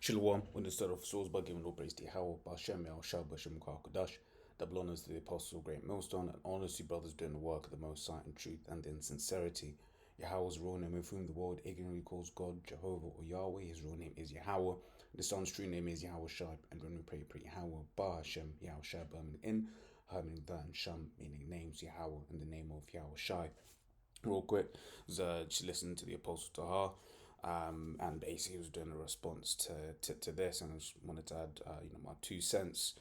Shalom, when the start of souls by giving all praise to Yahweh, Bashem, Yahshua, Bashem, Kadash, double honors to the apostle, great millstone, and honors to brothers doing the work of the Most High in truth and in sincerity. Yahweh's real name, with whom the world ignorantly calls God, Jehovah, or Yahweh. His real name is Yahweh. The Son's true name is Yahweh Shai, and when we pray Yahweh, Bashem, Yahshua, in, Herming and Sham, meaning names Yahweh, in the name of Yahweh Shai. Real quick, just listen to the apostle Tahar. And basically he was doing a response to this, and I just wanted to add my 2 cents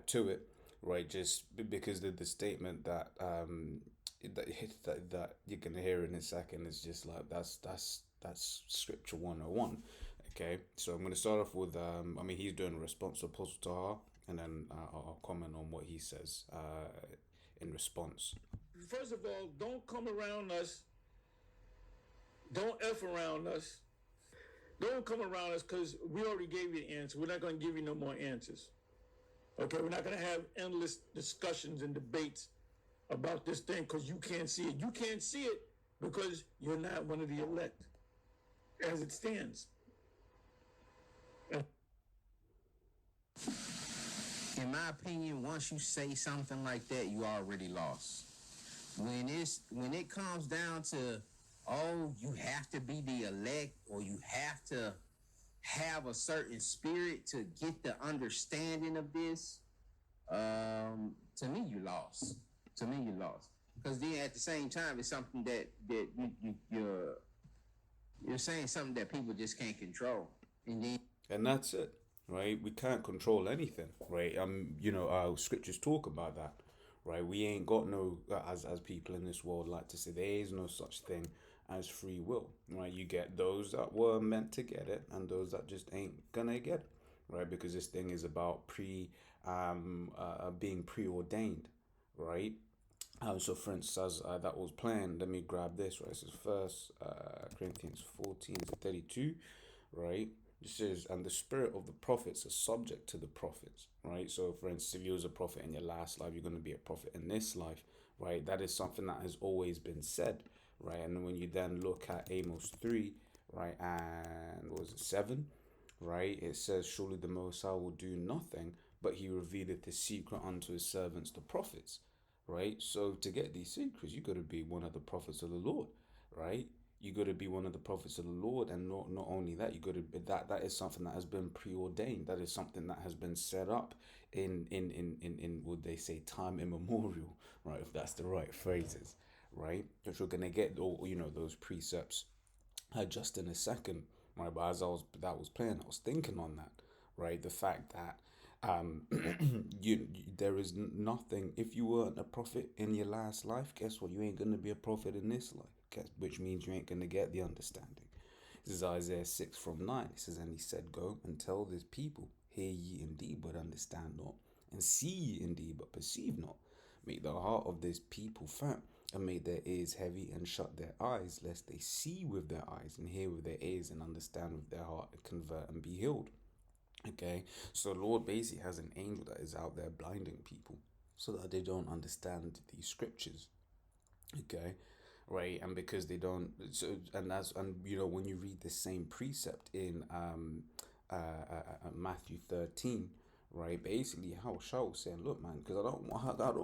to it, right? Just because the statement that that you're gonna hear in a second is just like that's scripture 101. Okay, so I'm gonna start off with he's doing a response to Apostle Tahar, and then I'll comment on what he says in response. First of all, don't come around us. Don't F around us. Don't come around us because we already gave you the answer. We're not going to give you no more answers. Okay, we're not going to have endless discussions and debates about this thing because you can't see it. You can't see it because you're not one of the elect as it stands. In my opinion, once you say something like that, you already lost. When it comes down to, oh, you have to be the elect, or you have to have a certain spirit to get the understanding of this, to me, you lost. To me, you lost. Because then at the same time, it's something that you're saying something that people just can't control. And that's it, right? We can't control anything, right? Our scriptures talk about that, right? We ain't got no, as people in this world like to say, there is no such thing as free will, right? You get those that were meant to get it, and those that just ain't gonna get it, right? Because this thing is about being preordained, right? So for instance, as that was planned, let me grab this, right? This is First Corinthians 14-32, right? It says, and the spirit of the prophets is subject to the prophets, right? So for instance, if you was a prophet in your last life, you're going to be a prophet in this life, right? That is something that has always been said, right? And when you then look at Amos 3, right, and what was it, 7, right? It says, surely the Most High will do nothing, but he revealeth his secret unto his servants, the prophets, right? So to get these secrets, you got to be one of the prophets of the Lord, right? You got to be one of the prophets of the Lord, and not only that, you got to be that is something that has been preordained. That is something that has been set up in would they say time immemorial, right? If that's the right phrases, right? Which we're gonna get all those precepts just in a second, right? But as that was playing, I was thinking on that, right? The fact that there is nothing. If you weren't a prophet in your last life, guess what? You ain't gonna be a prophet in this life. Which means you ain't gonna get the understanding. This is Isaiah 6:9. It says, and he said, go and tell this people, hear ye indeed, but understand not, and see ye indeed, but perceive not. Make the heart of this people fat, and make their ears heavy, and shut their eyes, lest they see with their eyes, and hear with their ears, and understand with their heart, and convert and be healed. Okay, so the Lord basically has an angel that is out there blinding people so that they don't understand these scriptures. Okay, right, and because they don't, when you read the same precept in Matthew 13, right, basically how Shaul was saying, look man, because I don't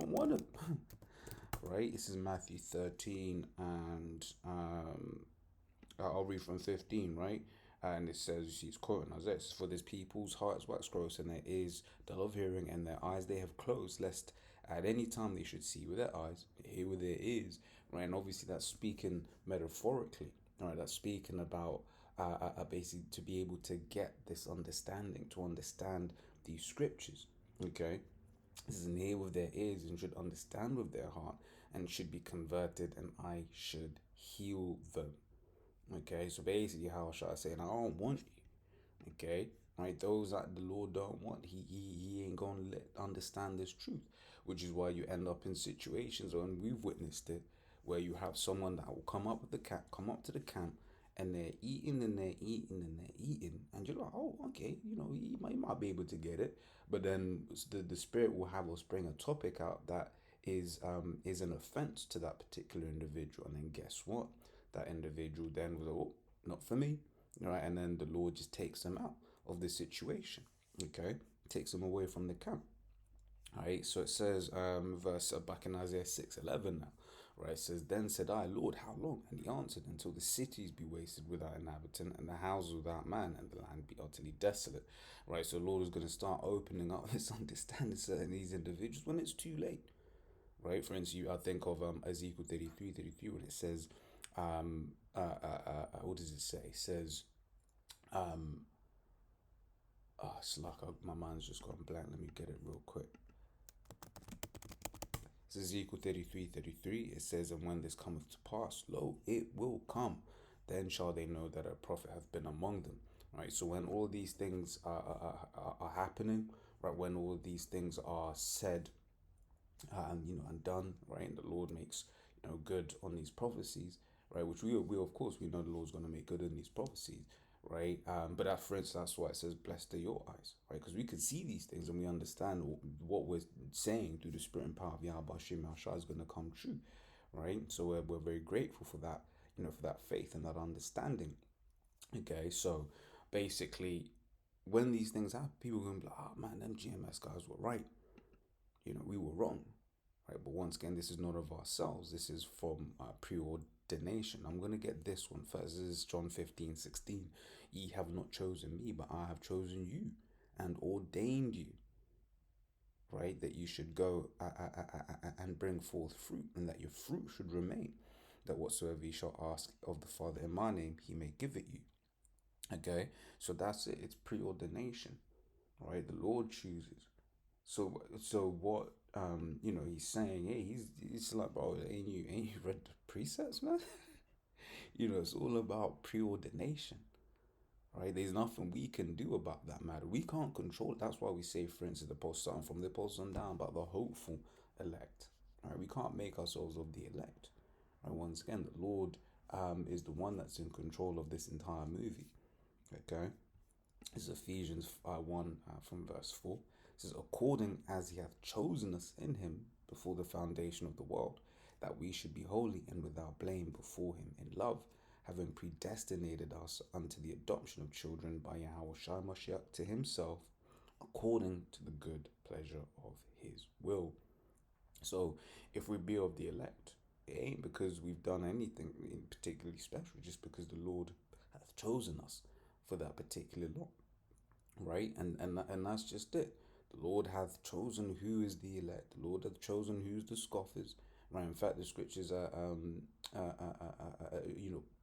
want it. Right, this is Matthew 13, and I'll read from 15, right? And it says, he's quoting Isaiah, for this people's hearts wax gross, and their ears dull of hearing, and their eyes they have closed, lest at any time they should see with their eyes, hear with their ears, right? And obviously that's speaking metaphorically, right? That's speaking about basically to be able to get this understanding, to understand these scriptures, okay? This is an hear with their ears and should understand with their heart and should be converted, and I should heal them. Okay, so basically how should I say, and I don't want you, okay, right? Those that the Lord don't want, he ain't gonna understand this truth, which is why you end up in situations, and we've witnessed it, where you have someone that will come up to the camp, and they're eating and they're eating and they're eating, and you're like, oh, okay, he might be able to get it, but then the Spirit will have us bring a topic out that is an offense to that particular individual, and then guess what? That individual then was, oh, not for me, right? And then the Lord just takes them out. of the situation. Okay, takes them away from the camp. All right, so it says, verse back in Isaiah 6:11 now, right? It says, "Then said I, Lord, how long?" And he answered, "Until the cities be wasted without inhabitant, and the houses without man, and the land be utterly desolate." Right, so the Lord is going to start opening up this understanding to certain these individuals when it's too late. Right, for instance, I think of Ezekiel 33:33 when it says, what does it say? It says, it's like my mind's just gone blank. Let me get it real quick. It's Ezekiel 33:33. It says, "And when this cometh to pass, lo, it will come. Then shall they know that a prophet hath been among them." Right. So when all these things are happening, right, when all these things are said, and done, right, and the Lord makes good on these prophecies, right, which we of course we know the Lord's going to make good on these prophecies, right, but that, for instance, that's why it says, "Blessed are your eyes," right, because we can see these things and we understand what we're saying through the spirit and power of Yahweh Shem Yahshua is going to come true, right. So we're very grateful for that, for that faith and that understanding. Okay, so basically, when these things happen, people are going to be like, "Oh man, them GMS guys were right, we were wrong." Right, but once again, this is not of ourselves. This is from preordination. I'm going to get this one first. This is John 15:16. "Ye have not chosen me, but I have chosen you and ordained you," right, "that you should go and bring forth fruit, and that your fruit should remain, that whatsoever you shall ask of the Father in my name, he may give it you." Okay, so that's it. It's preordination, right? The Lord chooses. So what he's saying, hey, he's like, "Bro, ain't you read the precepts, man?" It's all about preordination, right? There's nothing we can do about that matter. We can't control it. That's why we say, for instance, the apostle starting from the apostle on down about the hopeful elect. Right? We can't make ourselves of the elect. Right? Once again, the Lord is the one that's in control of this entire movie. Okay? This is Ephesians 1 from verse 4. It says, "According as he hath chosen us in him before the foundation of the world, that we should be holy and without blame before him in love, having predestinated us unto the adoption of children by Yahweh Shai Mashiach to himself, according to the good pleasure of his will." So if we be of the elect, it ain't because we've done anything in particularly special, just because the Lord hath chosen us for that particular law. Right, and that's just it. The Lord hath chosen who is the elect. The Lord hath chosen who's the scoffers. Right. In fact, the scriptures are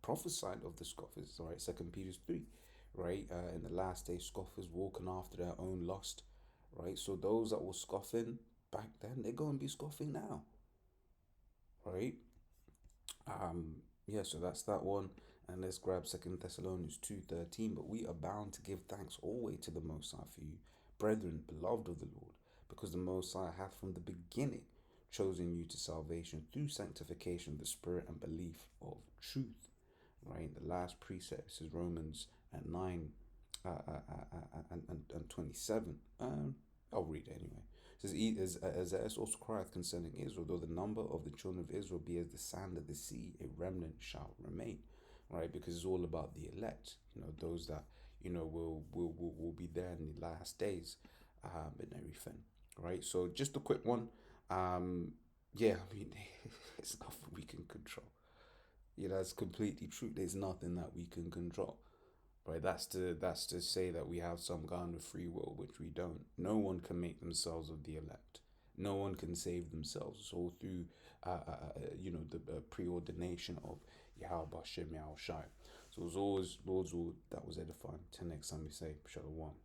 prophesied of the scoffers. Right. 2 Peter 3. Right. In the last day, scoffers walking after their own lust. Right. So those that were scoffing back then, they're going to be scoffing now. Right. Yeah. So that's that one. And let's grab 2 Thessalonians 2:13. "But we are bound to give thanks always to the Most High for you, brethren, beloved of the Lord, because the Most High hath from the beginning chosen you to salvation through sanctification of the Spirit and belief of truth." Right. The last precept is Romans 9 and 27. I'll read it anyway. It says, "As also crieth concerning Israel, though the number of the children of Israel be as the sand of the sea, a remnant shall remain." Right, because it's all about the elect, those that will be there in the last days, and everything. Right, so just a quick one. Yeah, I mean, it's nothing we can control. Yeah, that's completely true. There's nothing that we can control. Right, that's to say that we have some kind of free will, which we don't. No one can make themselves of the elect. No one can save themselves. It's all through, the preordination of Yahweh Shem Yahweh Shai. So as always, Lord's will, that was edifying. Till next time we say Shalom.